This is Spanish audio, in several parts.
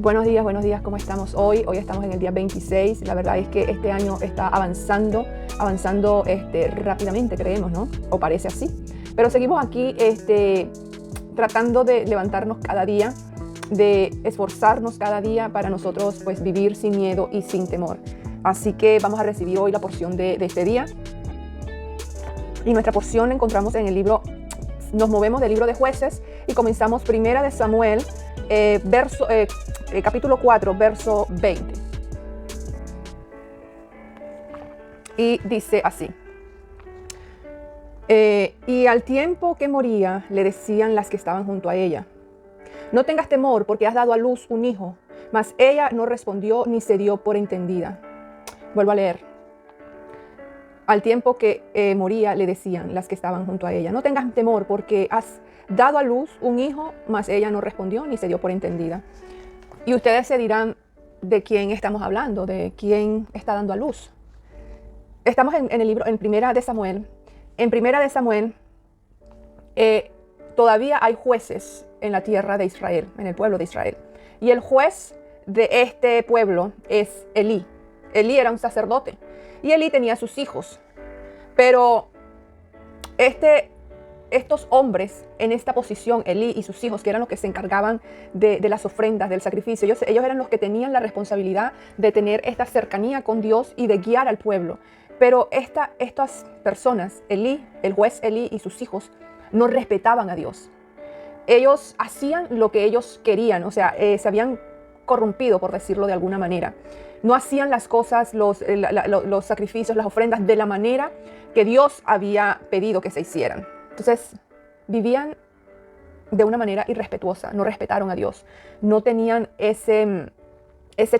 Buenos días, ¿cómo estamos hoy? Hoy estamos en el día 26. La verdad es que este año está avanzando rápidamente, creemos, ¿no? O parece así. Pero seguimos aquí tratando de levantarnos cada día, de esforzarnos cada día para nosotros pues vivir sin miedo y sin temor. Así que vamos a recibir hoy la porción de este día. Y nuestra porción la encontramos en el libro, nos movemos del libro de Jueces y comenzamos Primera de Samuel, capítulo 4, verso 20. Y dice así. Y al tiempo que moría, le decían las que estaban junto a ella: no tengas temor, porque has dado a luz un hijo. Mas ella no respondió ni se dio por entendida. Vuelvo a leer. Al tiempo que moría, le decían las que estaban junto a ella: no tengas temor, porque has dado a luz un hijo. Mas ella no respondió ni se dio por entendida. Y ustedes se dirán de quién estamos hablando, de quién está dando a luz. Estamos en el libro, en Primera de Samuel. En Primera de Samuel todavía hay jueces en la tierra de Israel, en el pueblo de Israel. Y el juez de este pueblo es Elí. Elí era un sacerdote y Elí tenía sus hijos. Pero estos hombres en esta posición, Elí y sus hijos, que eran los que se encargaban de las ofrendas, del sacrificio, ellos eran los que tenían la responsabilidad de tener esta cercanía con Dios y de guiar al pueblo. Pero estas personas, Elí, el juez Elí y sus hijos, no respetaban a Dios. Ellos hacían lo que ellos querían, o sea, se habían corrompido, por decirlo de alguna manera. No hacían las cosas, los sacrificios, las ofrendas de la manera que Dios había pedido que se hicieran. Entonces, vivían de una manera irrespetuosa, no respetaron a Dios, no tenían ese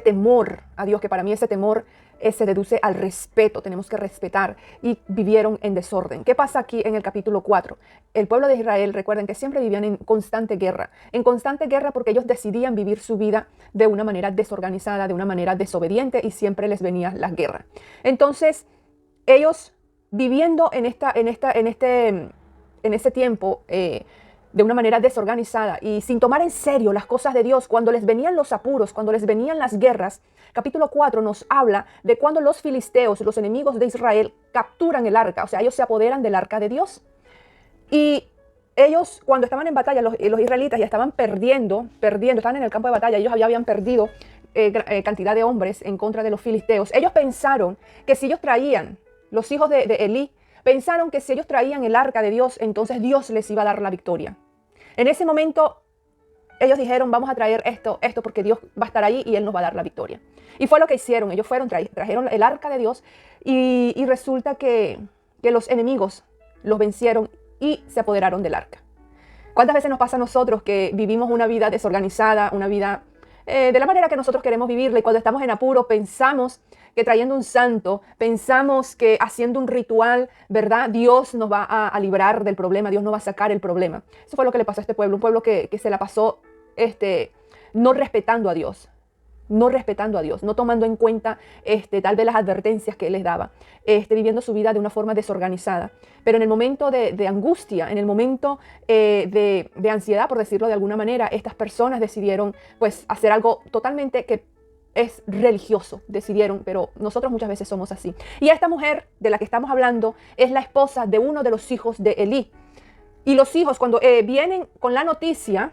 temor a Dios, que para mí ese temor se deduce al respeto, tenemos que respetar, y vivieron en desorden. ¿Qué pasa aquí en el capítulo 4? El pueblo de Israel, recuerden que siempre vivían en constante guerra porque ellos decidían vivir su vida de una manera desorganizada, de una manera desobediente, y siempre les venía la guerra. Entonces, ellos viviendo en ese tiempo de una manera desorganizada y sin tomar en serio las cosas de Dios, cuando les venían los apuros, cuando les venían las guerras, capítulo 4 nos habla de cuando los filisteos, los enemigos de Israel, capturan el arca, o sea, ellos se apoderan del arca de Dios. Y ellos, cuando estaban en batalla, los israelitas ya estaban perdiendo, estaban en el campo de batalla, ellos ya habían perdido cantidad de hombres en contra de los filisteos. Ellos pensaron que si ellos traían, los hijos de Elí, pensaron que si ellos traían el arca de Dios, entonces Dios les iba a dar la victoria. En ese momento, ellos dijeron: vamos a traer esto porque Dios va a estar ahí y Él nos va a dar la victoria. Y fue lo que hicieron. Ellos trajeron el arca de Dios y resulta que los enemigos los vencieron y se apoderaron del arca. ¿Cuántas veces nos pasa a nosotros que vivimos una vida desorganizada, una vida de la manera que nosotros queremos vivirla, y cuando estamos en apuro pensamos que trayendo un santo, pensamos que haciendo un ritual, ¿verdad?, Dios nos va a librar del problema, Dios nos va a sacar el problema? Eso fue lo que le pasó a este pueblo, un pueblo que se la pasó no respetando a Dios, no tomando en cuenta tal vez las advertencias que Él les daba, viviendo su vida de una forma desorganizada. Pero en el momento de angustia, en el momento de ansiedad, por decirlo de alguna manera, estas personas decidieron pues hacer algo totalmente que es religioso, decidieron, pero nosotros muchas veces somos así. Y esta mujer de la que estamos hablando es la esposa de uno de los hijos de Elí. Y los hijos, cuando vienen con la noticia,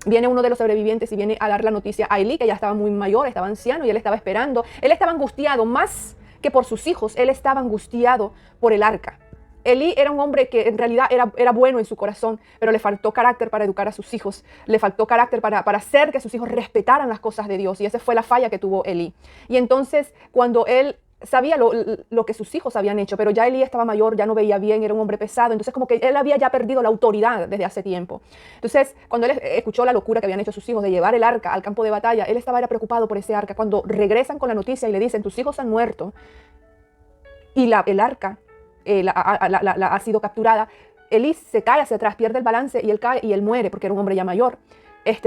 viene uno de los sobrevivientes y viene a dar la noticia a Elí, que ya estaba muy mayor, estaba anciano, y él estaba esperando. Él estaba angustiado, más que por sus hijos, él estaba angustiado por el arca. Elí era un hombre que en realidad era bueno en su corazón, pero le faltó carácter para educar a sus hijos, le faltó carácter para hacer que sus hijos respetaran las cosas de Dios, y esa fue la falla que tuvo Elí. Y entonces, cuando él sabía lo que sus hijos habían hecho, pero ya Elí estaba mayor, ya no veía bien, era un hombre pesado, entonces como que él había ya perdido la autoridad desde hace tiempo. Entonces, cuando él escuchó la locura que habían hecho sus hijos de llevar el arca al campo de batalla, él era preocupado por ese arca. Cuando regresan con la noticia y le dicen: tus hijos han muerto y el arca ha sido capturada, Elí se cae hacia atrás, pierde el balance y él cae y él muere porque era un hombre ya mayor.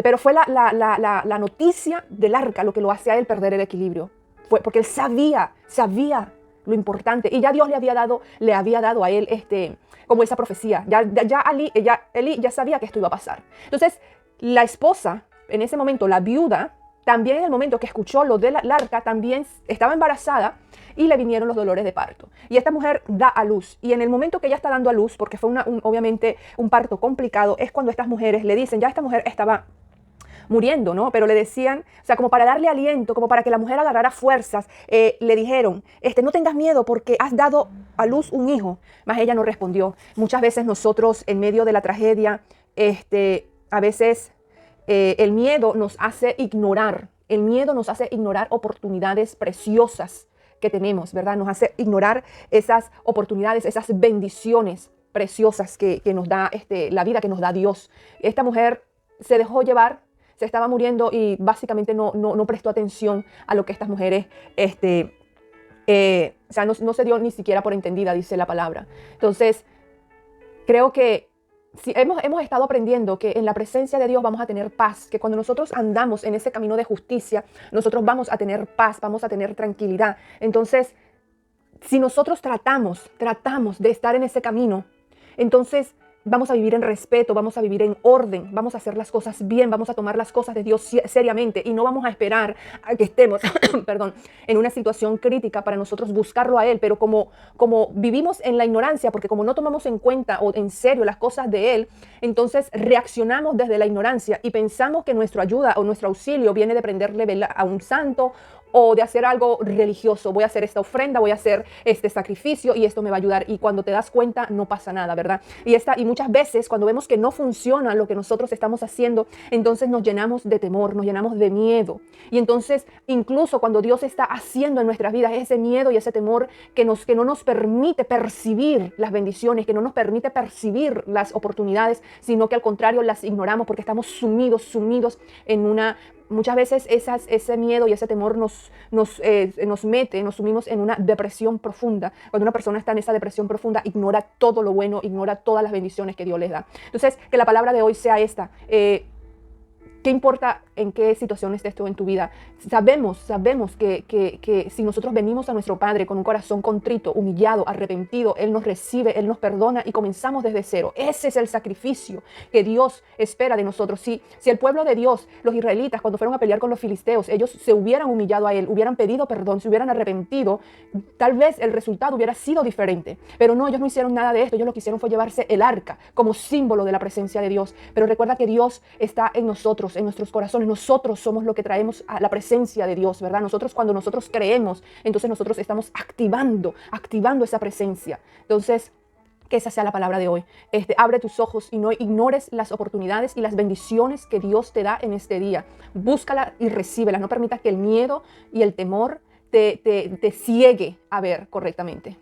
Pero fue la noticia del arca lo que lo hace a él perder el equilibrio. Fue porque él sabía lo importante, y ya Dios le había dado a él como esa profecía. Elí ya sabía que esto iba a pasar. Entonces, la esposa, en ese momento, la viuda también en el momento que escuchó lo del arca, también estaba embarazada y le vinieron los dolores de parto. Y esta mujer da a luz. Y en el momento que ella está dando a luz, porque fue obviamente un parto complicado, es cuando estas mujeres le dicen, ya esta mujer estaba muriendo, ¿no? Pero le decían, o sea, como para darle aliento, como para que la mujer agarrara fuerzas, le dijeron, no tengas miedo porque has dado a luz un hijo. Mas ella no respondió. Muchas veces nosotros en medio de la tragedia, a veces el miedo nos hace ignorar, oportunidades preciosas que tenemos, ¿verdad? Nos hace ignorar esas oportunidades, esas bendiciones preciosas que nos da la vida que nos da Dios. Esta mujer se dejó llevar, se estaba muriendo y básicamente no prestó atención a lo que estas mujeres, o sea, no se dio ni siquiera por entendida, dice la palabra. Entonces, creo que si hemos estado aprendiendo que en la presencia de Dios vamos a tener paz, que cuando nosotros andamos en ese camino de justicia, nosotros vamos a tener paz, vamos a tener tranquilidad. Entonces, si nosotros tratamos de estar en ese camino, entonces vamos a vivir en respeto, vamos a vivir en orden, vamos a hacer las cosas bien, vamos a tomar las cosas de Dios seriamente y no vamos a esperar a que estemos perdón, en una situación crítica para nosotros buscarlo a Él. Pero como vivimos en la ignorancia, porque como no tomamos en cuenta o en serio las cosas de Él, entonces reaccionamos desde la ignorancia y pensamos que nuestra ayuda o nuestro auxilio viene de prenderle vela a un santo o de hacer algo religioso. Voy a hacer esta ofrenda, voy a hacer este sacrificio y esto me va a ayudar. Y cuando te das cuenta, no pasa nada, ¿verdad? Y muchas veces cuando vemos que no funciona lo que nosotros estamos haciendo, entonces nos llenamos de temor, nos llenamos de miedo. Y entonces, incluso cuando Dios está haciendo en nuestras vidas ese miedo y ese temor que no nos permite percibir las bendiciones, que no nos permite percibir las oportunidades, sino que al contrario las ignoramos porque estamos sumidos en una... Muchas veces ese miedo y ese temor nos sumimos en una depresión profunda. Cuando una persona está en esa depresión profunda, ignora todo lo bueno, ignora todas las bendiciones que Dios les da. Entonces, que la palabra de hoy sea esta. ¿Qué importa en qué situación estés tú en tu vida? Sabemos que si nosotros venimos a nuestro Padre con un corazón contrito, humillado, arrepentido, Él nos recibe, Él nos perdona y comenzamos desde cero. Ese es el sacrificio que Dios espera de nosotros. Si el pueblo de Dios, los israelitas, cuando fueron a pelear con los filisteos, ellos se hubieran humillado a Él, hubieran pedido perdón, se hubieran arrepentido, tal vez el resultado hubiera sido diferente. Pero no, ellos no hicieron nada de esto. Ellos lo que hicieron fue llevarse el arca como símbolo de la presencia de Dios. Pero recuerda que Dios está en nosotros, en nuestros corazones. Nosotros somos lo que traemos a la presencia de Dios, ¿verdad? Cuando nosotros creemos, entonces nosotros estamos activando esa presencia. Entonces, que esa sea la palabra de hoy. Abre tus ojos y no ignores las oportunidades y las bendiciones que Dios te da en este día. Búscala y recíbela. No permitas que el miedo y el temor te ciegue a ver correctamente.